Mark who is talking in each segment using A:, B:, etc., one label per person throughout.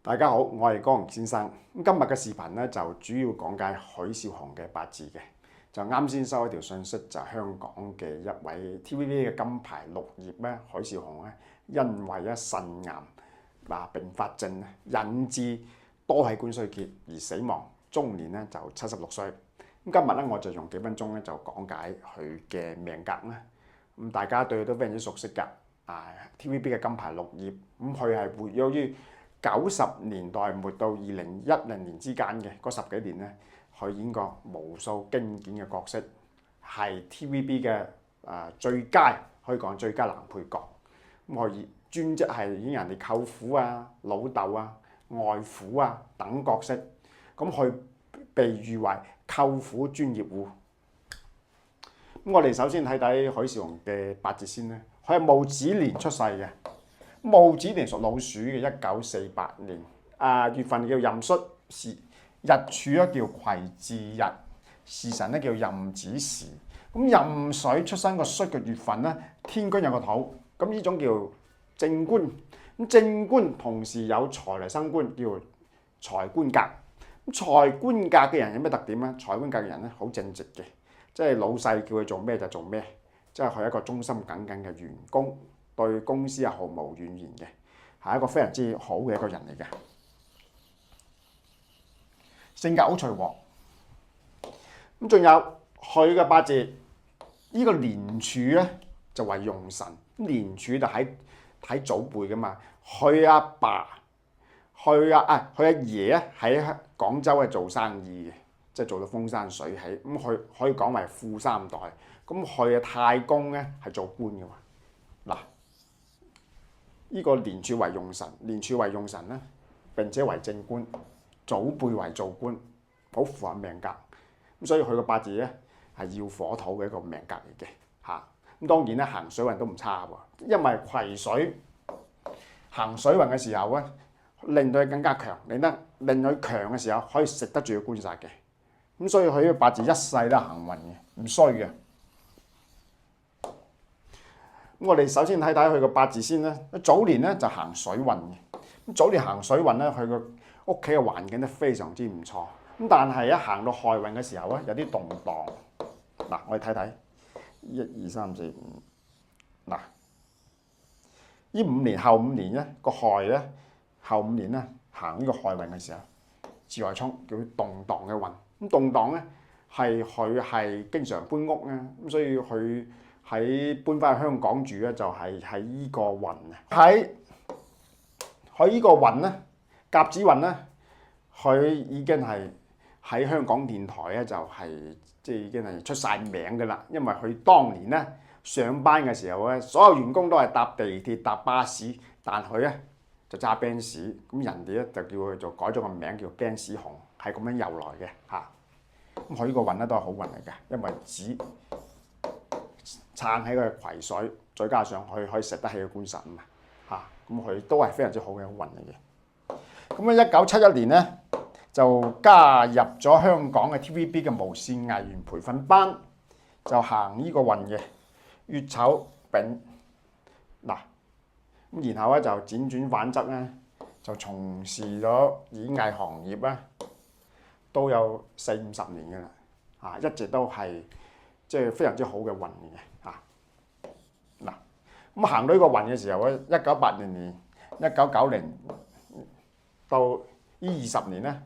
A: 大家好，我係江洪先生。今日嘅視頻咧就主要講解許紹雄嘅八字嘅。就啱先收一條信息，就係香港嘅一位 TVB 嘅金牌綠葉咧，許紹雄咧，因為腎癌併發症引致多器官衰竭而死亡，終年咧就76歲。咁今日咧我就用幾分鐘咧就講解佢嘅命格啦。咁大家對佢都非常之熟悉㗎。TVB 嘅金牌綠葉，咁佢係活躍於90年代末到2010年之間嘅嗰10幾年咧，佢演過無數經典嘅角色，係 TVB 嘅最佳，可以講最佳男配角。咁佢專職係演人哋舅父啊、老豆啊、外父啊等角色。咁佢被譽為舅父專業戶。咁我哋首先睇睇許紹雄嘅八字先咧，佢係戊子年出世嘅。戊子年屬老鼠嘅，1948年，月份叫壬戌，日柱咧叫癸巳日，時辰咧叫壬子時。咁壬水出生個戌嘅月份咧，天官有個土，咁呢種叫正官。咁正官同時有財嚟生官，叫財官格。咁財官格嘅人有咩特點咧？財官格嘅人咧好正直嘅，即係老細叫佢做咩就做咩，即係佢係一個忠心耿耿嘅員工。對公司係毫無怨言嘅，係一個非常之好嘅一個人嚟嘅。性格好隨和。咁仲有佢嘅八字，呢個年柱咧就為用神。年柱就喺祖輩噶嘛。佢阿爸，佢阿爺咧喺廣州係做生意嘅，即係做到風生水起。咁佢可以講為富三代。咁佢嘅太公咧係做官嘅嘛。嗱。呢個年柱為用神，年柱為用神咧，並且為正官，祖輩為做官，好符合命格。咁所以佢個八字咧係要火土嘅一個命格嚟嘅嚇。咁當然咧行水運都唔差喎，因為癸水行水運嘅時候咧，令到佢更加強，令佢強嘅時候可以食得住個官煞嘅。咁所以佢個八字一世都係行運嘅，唔衰嘅。咁我哋首先睇睇佢個八字先啦。早年咧就行水運嘅。咁早年行水運咧，佢個屋企嘅環境咧非常之唔錯。咁但係一行到亥運嘅時候咧，有啲動盪。嗱，我哋睇睇1、2、3、4、5。嗱，呢5年後5年咧個亥咧，後5年咧行呢個亥運嘅時候，自亥沖叫動盪嘅運。咁動盪咧係佢係經常搬屋啊，咁所以佢喺搬翻去香港住咧，就係喺依個運啊。喺依個運咧，甲子運咧，佢已經係喺香港電台咧，就係即係已經係出晒名㗎啦。因為佢當年咧上班嘅時候咧，所有員工都係搭地鐵、搭巴士，但佢咧就揸 Benz。咁人哋咧就叫佢做改咗個名叫 Benz 雄，係咁樣由來嘅嚇。咁佢呢個運咧都係好運嚟嘅，因為子撐起個癸水，再加上佢可以食得起個官煞啊嘛嚇，咁佢都係非常之好嘅運嚟嘅。咁啊，1971年咧就加入咗香港嘅 TVB 嘅無線藝員培訓班，就行呢個運嘅乙丑丙嗱，咁然後咧就輾轉反側咧，就從事咗演藝行業咧，都有40、50年嘅啦嚇，一直都係即係非常之好嘅運嚟嘅。嗱，咁行到呢個運嘅時候咧，1980年、1990到呢20年咧，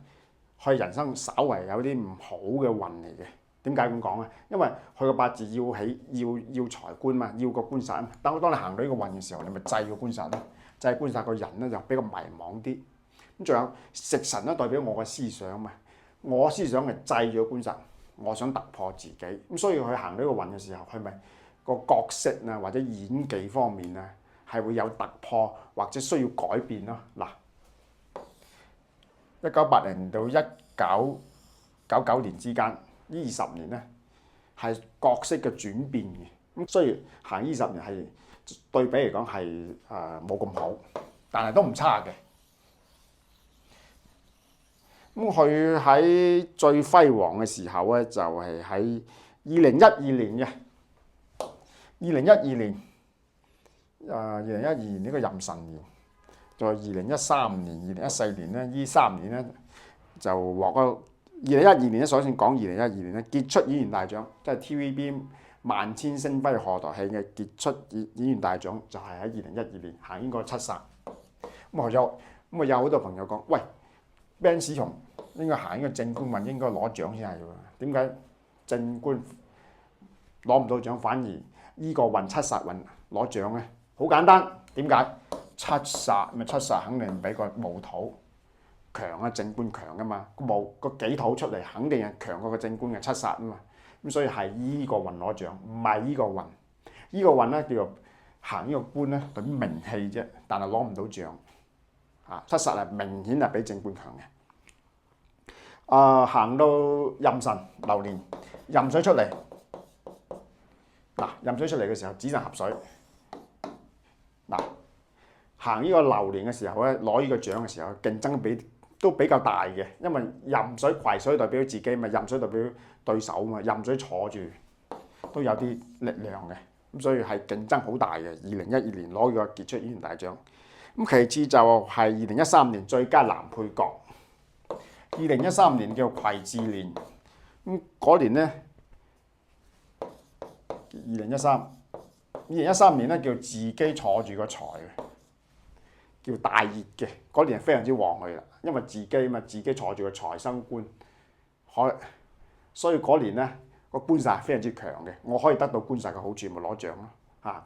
A: 佢人生稍為有啲唔好嘅運嚟嘅。點解咁講啊？因為佢個八字要財官嘛，要個官煞啊。當你行到呢個運嘅時候，你咪制個官煞咯，制官煞個人咧就比較迷茫啲。咁仲有食神咧，代表我嘅思想嘛，我思想係制咗官煞，我想突破自己。咁所以佢行到呢個運嘅時候，佢咪個角色啊，或者演技方面啊，係會有突破或者需要改變咯。嗱，1980年到1999年之間，呢20年咧係角色嘅轉變嘅。咁所以行20年係對比嚟講係冇咁好，但係都唔差嘅。咁佢喺最輝煌嘅時候咧，就係喺2012年嘅。2012年，2012年呢個壬辰年，在2013年、2014年咧，呢3年咧就獲咗2012年咧，首先講2012年咧傑出演員大獎，即係 TVB 萬千星輝賀台戲嘅傑出演員大獎，就係喺2012年行呢個七殺。有好多朋友講，喂 Ben 史雄應該行呢個正官運，應該攞獎先係喎，點解正官攞唔到獎，反而呢個運七殺運攞獎咧？好簡單，點解？七殺肯定比個武土強啊，正官強啊嘛，個幾土出嚟肯定係強過個正官嘅七殺啊嘛，咁所以係依個運攞獎，唔係依個運。依個運咧叫做行呢個官咧，對名氣啫，但係攞唔到獎。七殺係明顯係比正官強嘅。行到壬辰流年，壬水出嚟，壬水出嚟嘅時候，子辰合水。行呢個流年嘅時候咧，攞呢個獎嘅時候，競爭都比較大嘅，因為壬水癸水代表自己嘛，壬水代表對手嘛，壬水坐住都有啲力量嘅，咁所以係競爭好大嘅。2012年攞呢個傑出演員大獎。咁其次就係2013年最佳男配角。2013年叫癸巳年，咁嗰年咧2013年咧叫自己坐住個財，叫大熱嘅。嗰年係非常之旺佢啦，因為自己坐住個財生官，所以嗰年咧個官煞係非常之強嘅，我可以得到官煞嘅好處，咪攞獎咯。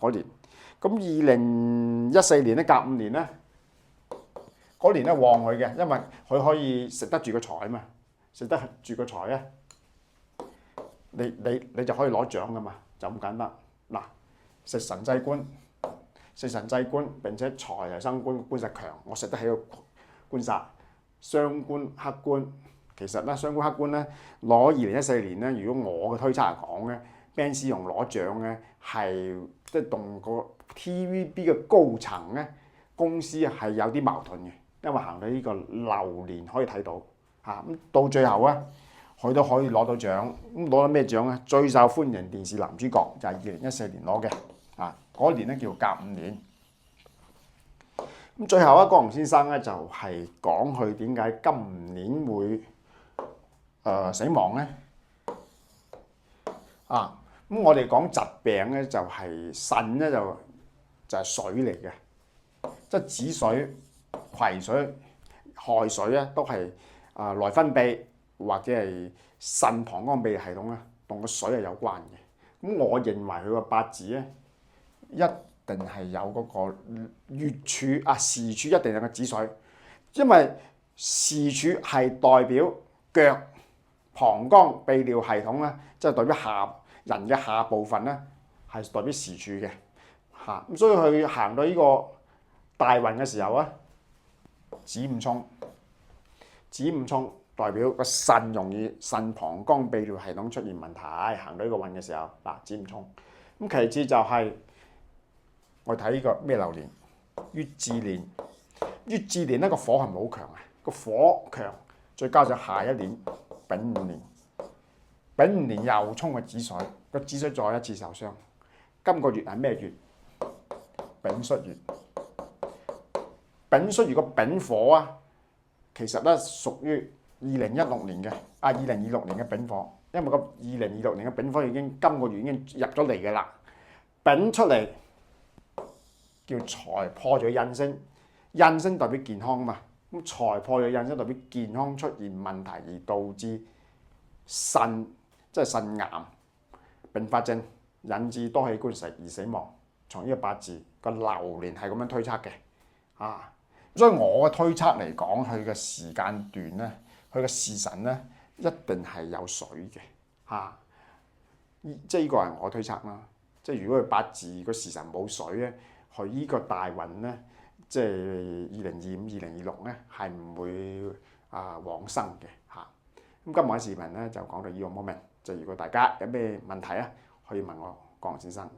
A: 嗰年，咁2014年咧甲午年咧，嗰年咧旺佢嘅，因為佢可以食得住個財啊嘛，食得住個財咧，你就可以攞獎噶嘛，就咁簡單。食神制官，並且財係生官，官煞強，我食得起個官煞。雙官黑官，其實咧雙官黑官咧攞2014年咧，如果我嘅推測嚟講咧 Ben 史雄攞獎咧係即係同個 TVB 嘅高層咧公司係有啲矛盾嘅，因為行到呢個流年可以睇到咁到最後咧，佢都可以攞到獎。咁攞咗咩獎咧？最受歡迎電視男主角就係2014年攞嘅。嗰年咧叫甲午年。咁最後江洪先生咧就係講佢點解今年會死亡咧？咁我哋講疾病咧就係腎咧就係水嚟嘅，即係子水、癸水、亥水咧都係內分泌或者係腎膀胱泌系統咧同個水係有關嘅。咁我認為佢個八字咧一定係有嗰個月柱時柱一定有個子水，因為時柱係代表腳、膀胱、泌尿系統咧，即係代表人嘅下部分咧，係代表時柱嘅咁所以佢行到呢個大運嘅時候咧，子午衝代表個腎容易腎膀胱泌尿系統出現問題，行到呢個運嘅時候子午衝。咁其次就係我睇呢個咩流年？乙巳年。乙巳年咧個火係咪好強啊？個火強，再加上下一年丙午年，丙午年又衝個子水，個子水再一次受傷。今個月係咩月？丙戌月。丙戌如果丙火其實咧屬於2016年嘅2026年嘅丙火，因為個2026年嘅丙火已經今個月已經入咗嚟嘅啦。丙出嚟叫財破咗印星，印星代表健康嘛，咁財破咗印星代表健康出現問題而導致腎即係腎癌併發症，引致多器官而死亡。從呢個八字個流年係咁樣推測嘅所以我嘅推測嚟講，佢嘅時間段咧，佢嘅時辰咧一定係有水嘅即係呢個係我推測啦。即係如果佢八字個時辰冇水咧，佢依個大運咧，即係2025、2026咧，係唔會往生嘅咁今日嘅視頻咧就講到呢個 moment。就如果大家有咩問題可以問我江洪先生。